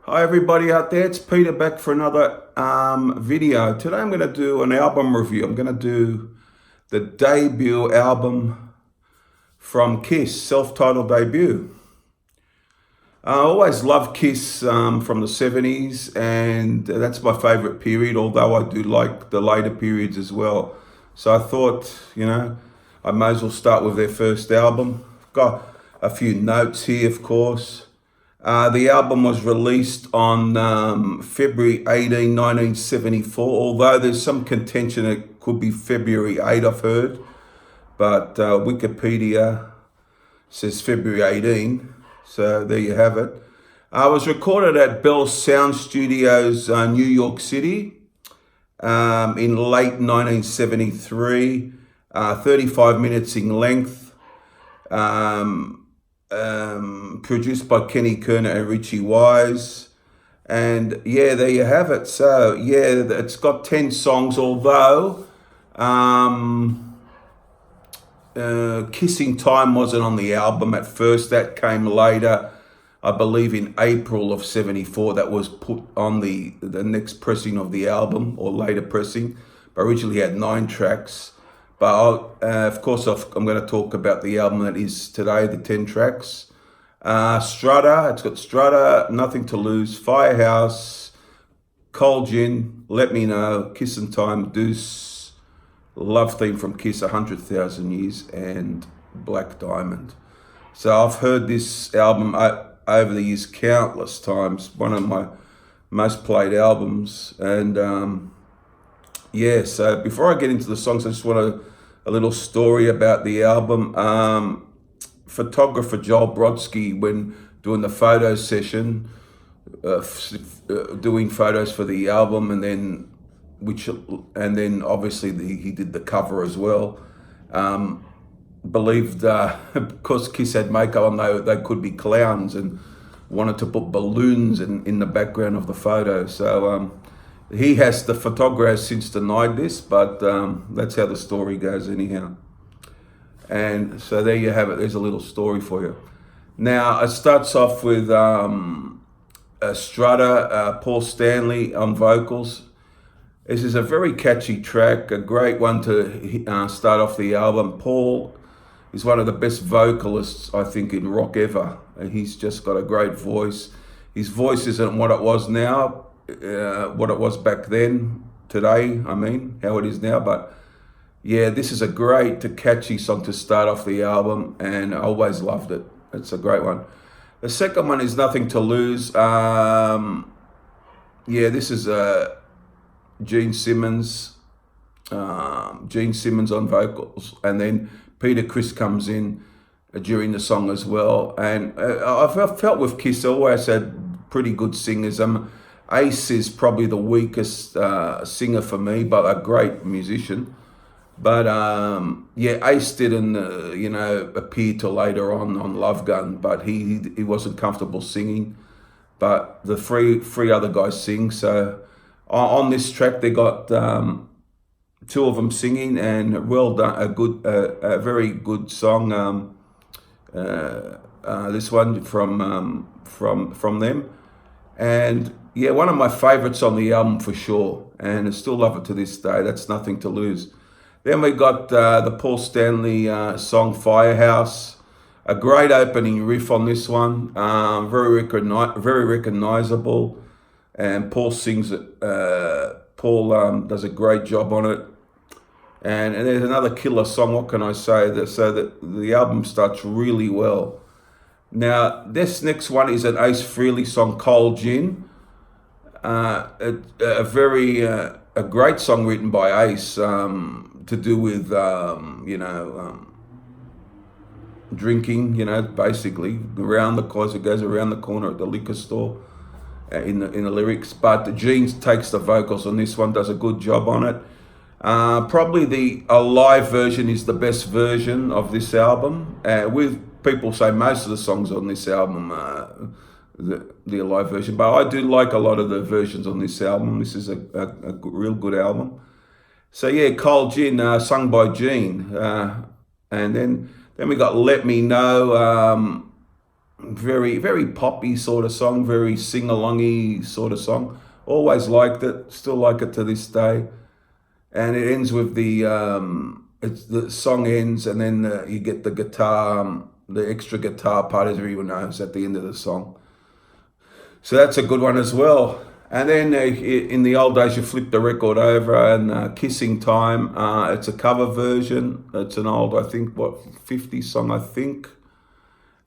Hi everybody out there, it's Peter back for another video. Today I'm going to do an album review. I'm going to do the debut album from Kiss, self-titled debut. I always loved Kiss from the 70s, and that's my favorite period, although I do like the later periods as well. So I thought, I may as well start with their first album. I've got a few notes here, of course. The album was released on February 18, 1974, although there's some contention it could be February 8, I've heard. But Wikipedia says February 18, so there you have it. It was recorded at Bell Sound Studios, New York City, in late 1973, 35 minutes in length. Produced by Kenny Kerner and Richie Wise. And yeah, there you have it. So yeah, it's got 10 songs, although Kissing Time wasn't on the album at first. That came later, I believe in April of 74. That was put on the next pressing of the album, or later pressing. But originally had 9 tracks. But of course, I'm going to talk about the album that is today, the 10 tracks. Strutter, it's got Strutter, Nothing to Lose, Firehouse, Cold Gin, Let Me Know, Kissin' Time, Deuce, Love Theme from Kiss, 100,000 Years, and Black Diamond. So I've heard this album over the years countless times, one of my most played albums. And yeah, so before I get into the songs, I just want a little story about the album. Photographer Joel Brodsky, when doing the photo session, doing photos for the album, and then obviously he did the cover as well. Believed because Kiss had makeup on, they could be clowns, and wanted to put balloons in the background of the photo. So the photographer has since denied this, but that's how the story goes anyhow. And so there you have it. There's a little story for you. Now, it starts off with Strutter, Paul Stanley on vocals. This is a very catchy track, a great one to start off the album. Paul is one of the best vocalists, I think, in rock ever. He's just got a great voice. His voice isn't what it was now, what it was back then, today, how it is now. But yeah, this is a great, catchy song to start off the album, and I always loved it. It's a great one. The second one is Nothing to Lose. Yeah, this is Gene Simmons. Gene Simmons on vocals, and then Peter Criss comes in during the song as well. And I've felt with Kiss, I always had pretty good singers. Ace is probably the weakest singer for me, but a great musician. But yeah, Ace didn't appear till later on Love Gun, but he wasn't comfortable singing. But the three other guys sing. So on this track, they got 2 of them singing, and well done, a very good song. This one from them, and yeah, one of my favorites on the album for sure, and I still love it to this day. That's Nothing to Lose. Then we got the Paul Stanley song Firehouse, a great opening riff on this one, very recognizable, and Paul sings it. Paul does a great job on it. And there's another killer song, what can I say? So that the album starts really well. Now, this next one is an Ace Frehley song, Cold Gin. A great song written by Ace, to do with, drinking, basically, as it goes around the corner at the liquor store in the lyrics. But Gene takes the vocals on this one, does a good job on it. Probably a live version is the best version of this album. With people say most of the songs on this album, the live version, but I do like a lot of the versions on this album. This is a real good album. So yeah, Cold Gin, sung by Gene, and then we got Let Me Know. Very, very poppy sort of song, very sing-alongy sort of song. Always liked it, still like it to this day. And it ends with the song ends, and then you get the guitar, the extra guitar part, as everyone knows, at the end of the song. So that's a good one as well. And then in the old days, you flip the record over, and Kissing Time, it's a cover version. It's an old, I think, 50 song, I think.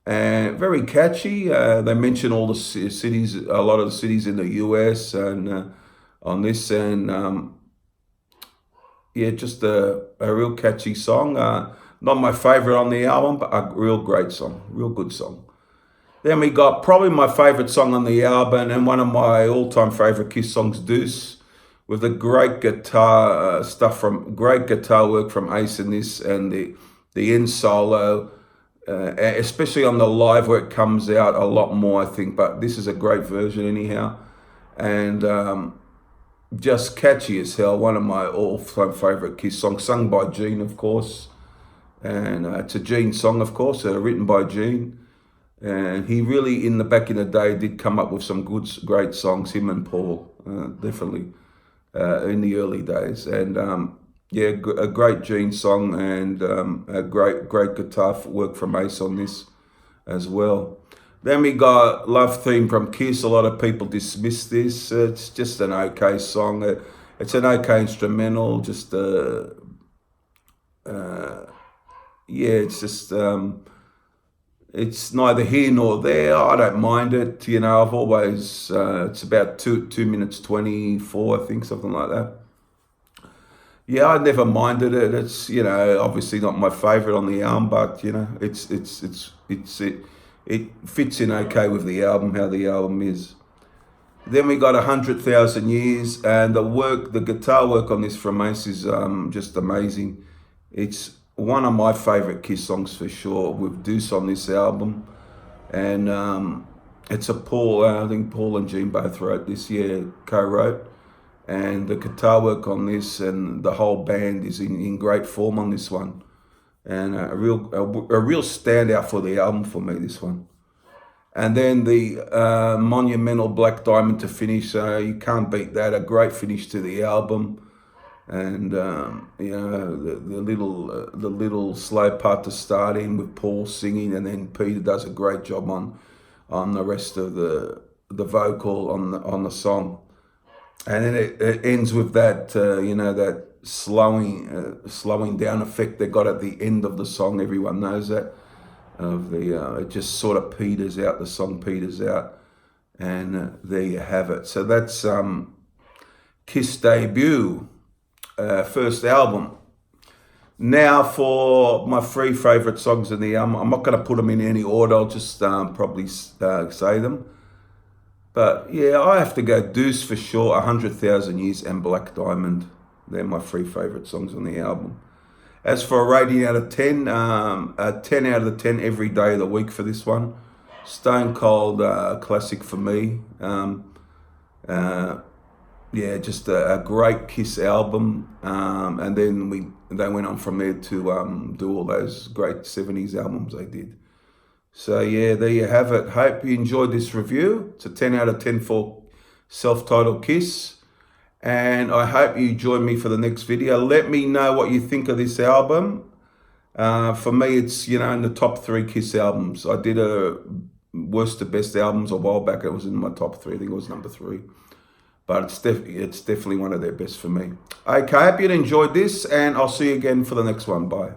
And very catchy. They mention all the cities, a lot of the cities in the US, and on this, and yeah, just a real catchy song. Not my favorite on the album, but a real great song, real good song. Then we got probably my favorite song on the album, and one of my all-time favorite Kiss songs, Deuce, with the great guitar great guitar work from Ace in this, and the end solo, especially on the live where it comes out a lot more, I think. But this is a great version anyhow, and just catchy as hell. One of my all-time favorite Kiss songs, sung by Gene, of course, and it's a Gene song, of course, written by Gene. And he really, back in the day, did come up with some great songs, him and Paul, definitely, in the early days. And yeah, a great Gene song, and a great guitar work from Ace on this as well. Then we got Love Theme from Kiss. A lot of people dismiss this. It's just an okay song. It's an okay instrumental, just, yeah, it's just... it's neither here nor there. I don't mind it. You know, I've always, it's about 2 minutes 24, I think, something like that. Yeah, I never minded it. It's, you know, obviously not my favorite on the album, but, you know, it fits in okay with the album, how the album is. Then we got 100,000 Years, and the guitar work on this from Ace is just amazing. It's one of my favorite Kiss songs for sure, with Deuce on this album. And it's I think Paul and Gene both wrote this, co-wrote. And the guitar work on this and the whole band is in great form on this one. And a real standout for the album for me, this one. And then the monumental Black Diamond to finish. You can't beat that. A great finish to the album. And you know, the little slow part to start in with Paul singing, and then Peter does a great job on the rest of the vocal on the song, and then it ends with that you know, that slowing down effect they got at the end of the song. Everyone knows that, of the it just sort of peters out. The song peters out, and there you have it. So that's Kiss debut. First album. Now for my 3 favorite songs in the album. I'm not going to put them in any order. I'll just probably say them. But yeah, I have to go Deuce for sure, 100,000 Years, and Black Diamond. They're my 3 favorite songs on the album. As for a rating out of 10, a 10 out of 10 every day of the week for this one. Stone cold classic for me. Yeah, just a great Kiss album, and then they went on from there to do all those great 70s albums they did. So yeah, there you have it. Hope you enjoyed this review. It's a 10 out of 10 for self-titled Kiss, and I hope you join me for the next video. Let me know what you think of this album. For me, it's, you know, in the top 3 Kiss albums. I did a worst to best albums a while back. It was in my top 3. I think it was number 3. But it's definitely one of their best for me. Okay, I hope you enjoyed this, and I'll see you again for the next one. Bye.